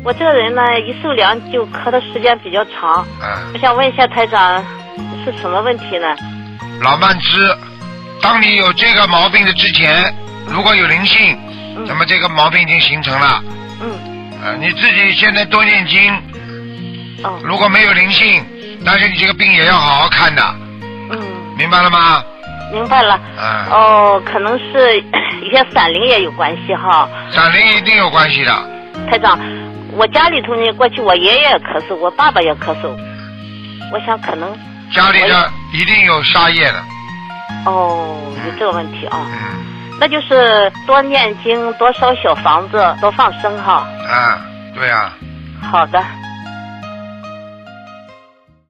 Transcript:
我这个人呢，一受凉就咳的时间比较长。我想问一下台长，是什么问题呢？老慢支，当你有这个毛病的之前，如果有灵性，那么这个毛病已经形成了。你自己现在多念经。如果没有灵性，但是你这个病也要好好看的。明白了吗？明白了。可能是一些闪灵也有关系哈。闪灵一定有关系的。台长，我家里头呢，过去我爷爷也咳嗽，我爸爸也咳嗽，我想可能家里的一定有杀业的。有这个问题啊。那就是多念经，多烧小房子，多放生哈。对啊。好的。